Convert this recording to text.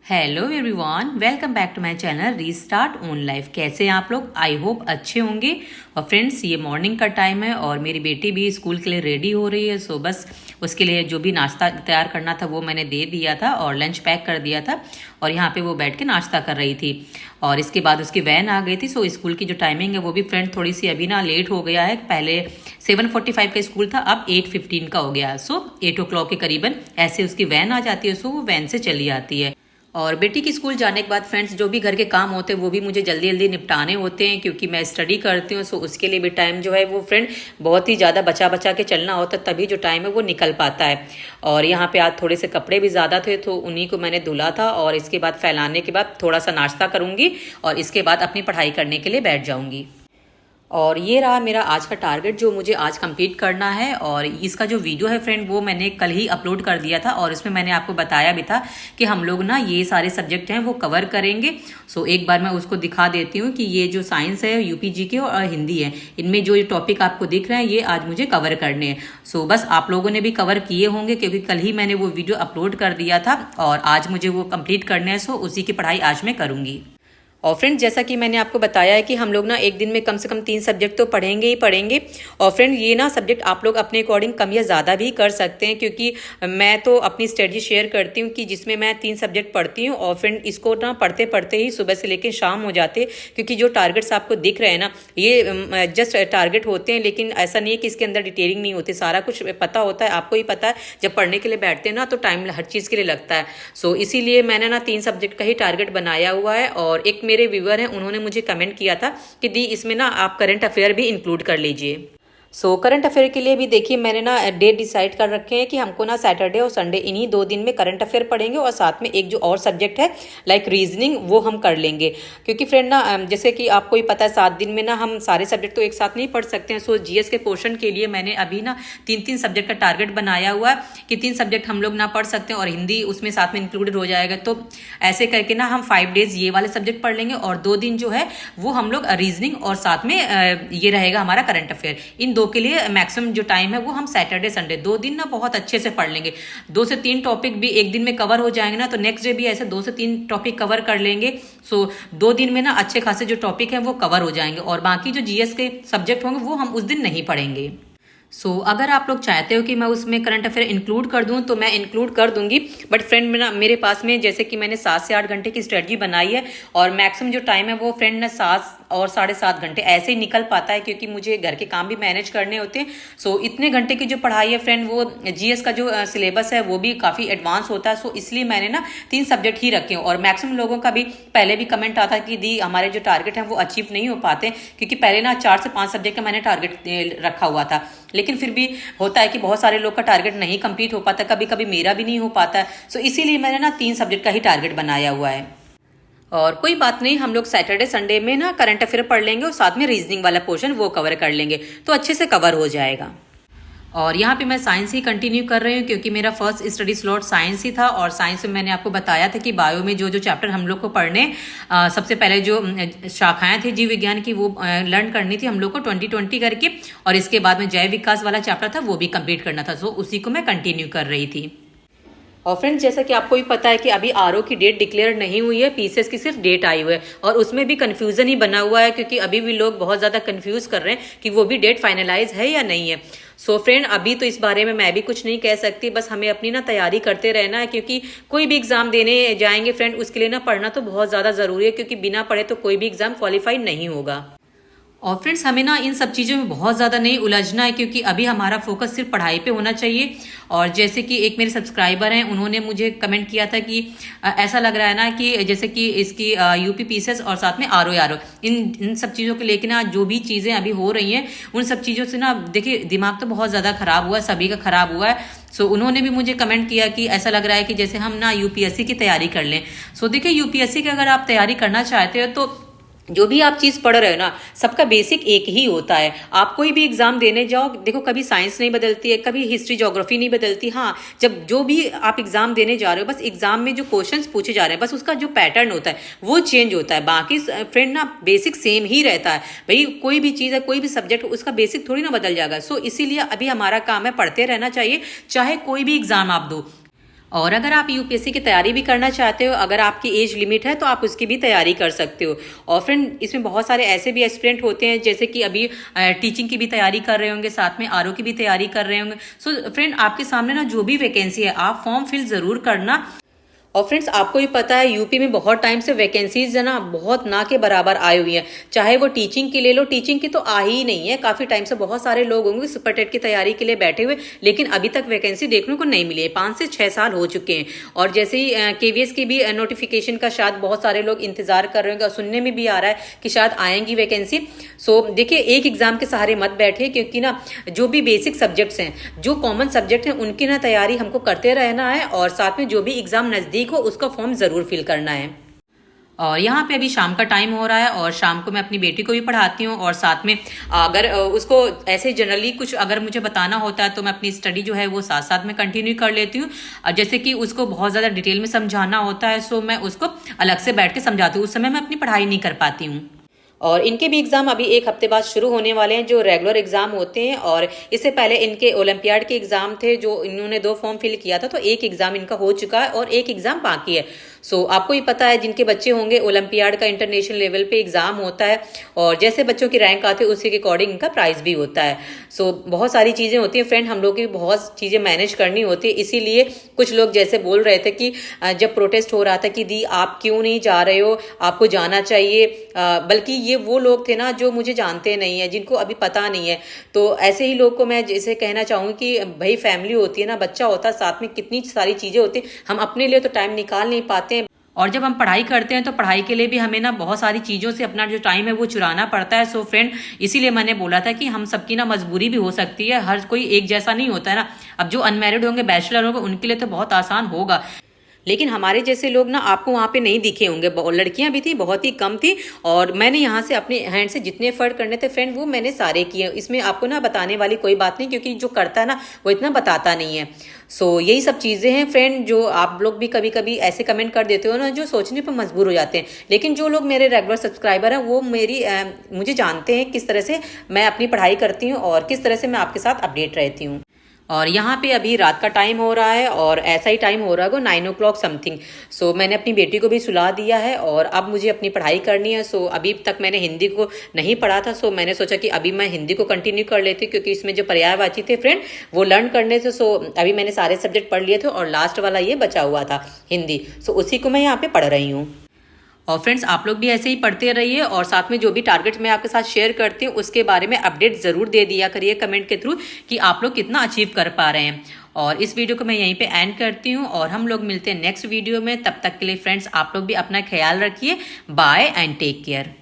Hello everyone, welcome back to my channel restart own life. कैसे हैं आप लोग? आई होप अच्छे होंगे। और फ्रेंड्स, ये मॉर्निंग का टाइम है और मेरी बेटी भी स्कूल के लिए रेडी हो रही है। सो बस उसके लिए जो भी नाश्ता तैयार करना था वो मैंने दे दिया था और लंच पैक कर दिया था। और यहाँ पे वो बैठ के नाश्ता कर रही थी और इसके बाद उसकी वैन आ गई थी। सो स्कूल की जो टाइमिंग है वो भी फ्रेंड थोड़ी सी अभी ना लेट हो गया है। पहले 7:45 का स्कूल था, अब 8:15 का हो गया। सो 8 o'clock के करीबन ऐसे उसकी वैन आ जाती है। सो वो वैन से चली आती है। और बेटी की स्कूल जाने के बाद फ्रेंड्स जो भी घर के काम होते हैं वो भी मुझे जल्दी जल्दी निपटाने होते हैं, क्योंकि मैं स्टडी करती हूँ। सो उसके लिए भी टाइम जो है वो फ्रेंड बहुत ही ज़्यादा बचा बचा के चलना होता है, तभी जो टाइम है वो निकल पाता है। और यहाँ पे आज थोड़े से कपड़े भी ज़्यादा थे तो उन्हीं को मैंने धुला था और इसके बाद फैलाने के बाद थोड़ा सा नाश्ता करूँगी और इसके बाद अपनी पढ़ाई करने के लिए बैठ जाऊँगी। और ये रहा मेरा आज का टारगेट जो मुझे आज कंप्लीट करना है। और इसका जो वीडियो है फ्रेंड वो मैंने कल ही अपलोड कर दिया था और इसमें मैंने आपको बताया भी था कि हम लोग ना ये सारे सब्जेक्ट हैं वो कवर करेंगे। सो एक बार मैं उसको दिखा देती हूँ कि ये जो साइंस है, यूपीजी के और हिंदी है, इनमें जो टॉपिक आपको दिख रहे हैं ये आज मुझे कवर करने हैं। सो बस आप लोगों ने भी कवर किए होंगे क्योंकि कल ही मैंने वो वीडियो अपलोड कर दिया था और आज मुझे वो कंप्लीट करने हैं। सो उसी की पढ़ाई आज मैं करूँगी। और फ्रेंड जैसा कि मैंने आपको बताया है कि हम लोग ना एक दिन में कम से कम 3 सब्जेक्ट तो पढ़ेंगे ही पढ़ेंगे। और फ्रेंड ये ना सब्जेक्ट आप लोग अपने अकॉर्डिंग कम या ज़्यादा भी कर सकते हैं, क्योंकि मैं तो अपनी स्ट्रेटजी शेयर करती हूँ कि जिसमें मैं 3 सब्जेक्ट पढ़ती हूँ और फ्रेंड इसको ना पढ़ते पढ़ते ही सुबह से लेकर शाम हो जाते, क्योंकि जो टारगेट्स आपको दिख रहे हैं ना ये जस्ट टारगेट होते हैं, लेकिन ऐसा नहीं है कि इसके अंदर डिटेलिंग नहीं होती। सारा कुछ पता होता है, आपको ही पता है। जब पढ़ने के लिए बैठते हैं ना तो टाइम हर चीज़ के लिए लगता है। सो इसीलिए मैंने ना 3 सब्जेक्ट का ही टारगेट बनाया हुआ है। और एक मेरे व्यूअर हैं, उन्होंने मुझे कमेंट किया था कि दी इसमें ना आप करंट अफेयर भी इंक्लूड कर लीजिए। सो करंट अफेयर के लिए भी देखिए मैंने ना डेट डिसाइड कर रखे हैं कि हमको ना सैटरडे और संडे इन्हीं 2 दिन में करंट अफेयर पढ़ेंगे और साथ में एक जो और सब्जेक्ट है लाइक रीजनिंग वो हम कर लेंगे। क्योंकि फ्रेंड ना जैसे कि आपको ही पता है 7 दिन में ना हम सारे सब्जेक्ट तो एक साथ नहीं पढ़ सकते हैं। सो जीएस के पोर्शन के लिए मैंने अभी ना 3-3 सब्जेक्ट का टारगेट बनाया हुआ है कि 3 सब्जेक्ट हम लोग ना पढ़ सकते हैं और हिंदी उसमें साथ में इंक्लूडेड हो जाएगा। तो ऐसे करके ना हम 5 डेज ये वाले सब्जेक्ट पढ़ लेंगे और 2 दिन जो है वो हम लोग रीजनिंग और साथ में ये रहेगा हमारा करंट अफेयर। इन 2 के लिए मैक्सिमम जो टाइम है वो हम सैटरडे संडे 2 दिन ना बहुत अच्छे से पढ़ लेंगे। 2 से 3 टॉपिक भी एक दिन में कवर हो जाएंगे ना, तो नेक्स्ट डे भी ऐसे 2 से 3 टॉपिक कवर कर लेंगे। सो 2 दिन में ना अच्छे खासे जो टॉपिक है वो कवर हो जाएंगे और बाकी जो जीएस के सब्जेक्ट होंगे वो हम उस दिन नहीं पढ़ेंगे। अगर आप लोग चाहते हो कि मैं उसमें करंट अफेयर इंक्लूड कर दूं तो मैं इंक्लूड कर दूंगी। बट फ्रेंड मेरे पास में जैसे कि मैंने 7 से 8 घंटे की स्ट्रेटजी बनाई है और मैक्सिमम जो टाइम है वो फ्रेंड ने 7 और 7.5 घंटे ऐसे ही निकल पाता है, क्योंकि मुझे घर के काम भी मैनेज करने होते हैं। इतने घंटे की जो पढ़ाई है फ्रेंड वो जीएस का जो सिलेबस है वो भी काफ़ी एडवांस होता है। इसलिए मैंने ना 3 सब्जेक्ट ही रखे हैं। और मैक्सिमम लोगों का भी पहले भी कमेंट आता कि दी हमारे जो टारगेट हैं वो अचीव नहीं हो पाते, क्योंकि पहले ना 4 से 5 सब्जेक्ट का मैंने टारगेट रखा हुआ था। लेकिन फिर भी होता है कि बहुत सारे लोग का टारगेट नहीं कंप्लीट हो पाता, कभी कभी मेरा भी नहीं हो पाता। इसीलिए मैंने ना 3 सब्जेक्ट का ही टारगेट बनाया हुआ है। और कोई बात नहीं, हम लोग सैटरडे संडे में ना करंट अफेयर पढ़ लेंगे और साथ में रीजनिंग वाला पोर्शन वो कवर कर लेंगे, तो अच्छे से कवर हो जाएगा। और यहाँ पे मैं साइंस ही कंटिन्यू कर रही हूँ क्योंकि मेरा फर्स्ट स्टडी स्लॉट साइंस ही था। और साइंस में मैंने आपको बताया था कि बायो में जो जो चैप्टर हम लोग को पढ़ने सबसे पहले जो शाखाएं थी जीव विज्ञान की वो लर्न करनी थी हम लोग को 2020 करके, और इसके बाद में जैव विकास वाला चैप्टर था वो भी कंप्लीट करना था। उसी को मैं कंटिन्यू कर रही थी। और फ्रेंड्स जैसा कि आपको भी पता है कि अभी आरओ की डेट डिक्लेयर नहीं हुई है, पीसीएस की सिर्फ डेट आई हुई है और उसमें भी कंफ्यूजन ही बना हुआ है, क्योंकि अभी भी लोग बहुत ज़्यादा कंफ्यूज कर रहे हैं कि वो भी डेट फाइनलाइज है या नहीं है। फ्रेंड अभी तो इस बारे में मैं भी कुछ नहीं कह सकती, बस हमें अपनी ना तैयारी करते रहना है, क्योंकि कोई भी एग्जाम देने जाएंगे फ्रेंड उसके लिए ना पढ़ना तो बहुत ज़्यादा ज़रूरी है, क्योंकि बिना पढ़े तो कोई भी एग्जाम क्वालिफाई नहीं होगा। और फ्रेंड्स हमें ना इन सब चीज़ों में बहुत ज़्यादा नहीं उलझना है, क्योंकि अभी हमारा फोकस सिर्फ पढ़ाई पे होना चाहिए। और जैसे कि एक मेरे सब्सक्राइबर हैं, उन्होंने मुझे कमेंट किया था कि ऐसा लग रहा है ना कि जैसे कि इसकी यूपी पीसीएस और साथ में आरओ इन सब चीज़ों को लेकर ना जो भी चीज़ें अभी हो रही हैं उन सब चीज़ों से ना देखिए दिमाग तो बहुत ज़्यादा ख़राब हुआ है, सभी का ख़राब हुआ है। उन्होंने भी मुझे कमेंट किया कि ऐसा लग रहा है कि जैसे हम ना यूपीएससी की तैयारी कर लें। देखिए यूपीएससी की अगर आप तैयारी करना चाहते हो तो जो भी आप चीज़ पढ़ रहे हो ना सबका बेसिक एक ही होता है। आप कोई भी एग्जाम देने जाओ, देखो कभी साइंस नहीं बदलती है, कभी हिस्ट्री ज्योग्राफी नहीं बदलती। हाँ, जब जो भी आप एग्जाम देने जा रहे हो बस एग्जाम में जो क्वेश्चंस पूछे जा रहे हैं बस उसका जो पैटर्न होता है वो चेंज होता है, बाकी फ्रेंड ना बेसिक सेम ही रहता है। भाई कोई भी चीज़ है, कोई भी सब्जेक्ट उसका बेसिक थोड़ी ना बदल जाएगा। इसीलिए अभी हमारा काम है पढ़ते रहना चाहिए, चाहे कोई भी एग्जाम आप दो। और अगर आप यूपीएससी की तैयारी भी करना चाहते हो, अगर आपकी एज लिमिट है तो आप उसकी भी तैयारी कर सकते हो। और फ्रेंड इसमें बहुत सारे ऐसे भी एस्पिरेंट होते हैं जैसे कि अभी टीचिंग की भी तैयारी कर रहे होंगे, साथ में आरओ की भी तैयारी कर रहे होंगे। सो फ्रेंड आपके सामने ना जो भी वैकेंसी है आप फॉर्म फिल जरूर करना। और फ्रेंड्स आपको भी पता है यूपी में बहुत टाइम से वैकेंसीज है ना बहुत ना के बराबर आई हुई है, चाहे वो टीचिंग की ले लो, टीचिंग की तो आ ही नहीं है। काफी टाइम से बहुत सारे लोग होंगे सुपर टेट की तैयारी के लिए बैठे हुए, लेकिन अभी तक वैकेंसी देखने को नहीं मिली है। 5 से 6 साल हो चुके हैं। और जैसे ही केवीएस की भी नोटिफिकेशन का शायद बहुत सारे लोग इंतजार कर रहे होंगे, और सुनने में भी आ रहा है कि शायद आएंगी वैकेंसी। सो देखिए एक एग्जाम के सहारे मत बैठिए, क्योंकि ना जो भी बेसिक सब्जेक्ट्स हैं, जो कॉमन सब्जेक्ट हैं, उनकी ना तैयारी हमको करते रहना है। और साथ में जो भी एग्जाम नजदीक हो उसका फॉर्म जरूर फिल करना है। और यहाँ पे अभी शाम का टाइम हो रहा है और शाम को मैं अपनी बेटी को भी पढ़ाती हूँ, और साथ में अगर उसको ऐसे जनरली कुछ अगर मुझे बताना होता है तो मैं अपनी स्टडी जो है वो साथ साथ में कंटिन्यू कर लेती हूँ। जैसे कि उसको बहुत ज़्यादा डिटेल में समझाना होता है, सो मैं उसको अलग से बैठ के समझाती हूँ, उस समय मैं अपनी पढ़ाई नहीं कर पाती हूँ। और इनके भी एग्जाम अभी एक हफ्ते बाद शुरू होने वाले हैं, जो रेगुलर एग्जाम होते हैं। और इससे पहले इनके ओलंपियाड के एग्जाम थे, जो इन्होंने 2 फॉर्म फिल किया था, तो एक एग्जाम इनका हो चुका है और एक एग्जाम बाकी है। सो आपको ही पता है जिनके बच्चे होंगे, ओलंपियाड का इंटरनेशनल लेवल पे एग्जाम होता है, और जैसे बच्चों की रैंक आती है उसी के अकॉर्डिंग इनका प्राइस भी होता है। सो बहुत सारी चीजें होती हैं फ्रेंड, हम लोग की बहुत चीजें मैनेज करनी होती है। इसीलिए कुछ लोग जैसे बोल रहे थे कि जब प्रोटेस्ट हो रहा था कि दी आप क्यों नहीं जा रहे हो, आपको जाना चाहिए, बल्कि ये वो लोग थे ना जो मुझे जानते नहीं है, जिनको अभी पता नहीं है। तो ऐसे ही लोग को मैं जैसे कहना चाहूंगी कि भाई फैमिली होती है ना, बच्चा होता है, साथ में कितनी सारी चीजें होती हैं, हम अपने लिए तो टाइम निकाल नहीं पाते हैं। और जब हम पढ़ाई करते हैं तो पढ़ाई के लिए भी हमें ना बहुत सारी चीज़ों से अपना जो टाइम है वो चुराना पड़ता है। सो फ्रेंड इसीलिए मैंने बोला था कि हम सबकी ना मजबूरी भी हो सकती है, हर कोई एक जैसा नहीं होता है ना। अब जो अनमैरिड होंगे, बैचलर होंगे, उनके लिए तो बहुत आसान होगा, लेकिन हमारे जैसे लोग ना आपको वहाँ पे नहीं दिखे होंगे। लड़कियां भी थी, बहुत ही कम थी, और मैंने यहाँ से अपने हैंड से जितने एफर्ट करने थे फ्रेंड वो मैंने सारे किए। इसमें आपको ना बताने वाली कोई बात नहीं, क्योंकि जो करता है ना वो इतना बताता नहीं है। सो यही सब चीज़ें हैं फ्रेंड, जो आप लोग भी कभी कभी ऐसे कमेंट कर देते हो ना, जो सोचने पर मजबूर हो जाते हैं। लेकिन जो लोग मेरे रेगुलर सब्सक्राइबर हैं वो मुझे जानते हैं किस तरह से मैं अपनी पढ़ाई करती हूँ और किस तरह से मैं आपके साथ अपडेट रहती हूँ। और यहाँ पे अभी रात का टाइम हो रहा है, और ऐसा ही टाइम हो रहा है 9 o'clock समथिंग। सो मैंने अपनी बेटी को भी सुला दिया है और अब मुझे अपनी पढ़ाई करनी है। सो अभी तक मैंने हिंदी को नहीं पढ़ा था, सो मैंने सोचा कि अभी मैं हिंदी को कंटिन्यू कर लेती हूँ, क्योंकि इसमें जो पर्यायवाची थे फ्रेंड वो लर्न करने थे। सो अभी मैंने सारे सब्जेक्ट पढ़ लिए थे और लास्ट वाला ये बचा हुआ था हिंदी, सो उसी को मैं यहाँ पे पढ़ रही हूँ। और फ्रेंड्स आप लोग भी ऐसे ही पढ़ते रहिए, और साथ में जो भी टारगेट मैं आपके साथ शेयर करती हूँ उसके बारे में अपडेट जरूर दे दिया करिए कमेंट के थ्रू कि आप लोग कितना अचीव कर पा रहे हैं। और इस वीडियो को मैं यहीं पे एंड करती हूँ, और हम लोग मिलते हैं नेक्स्ट वीडियो में। तब तक के लिए फ्रेंड्स आप लोग भी अपना ख्याल रखिए। Bye and take care.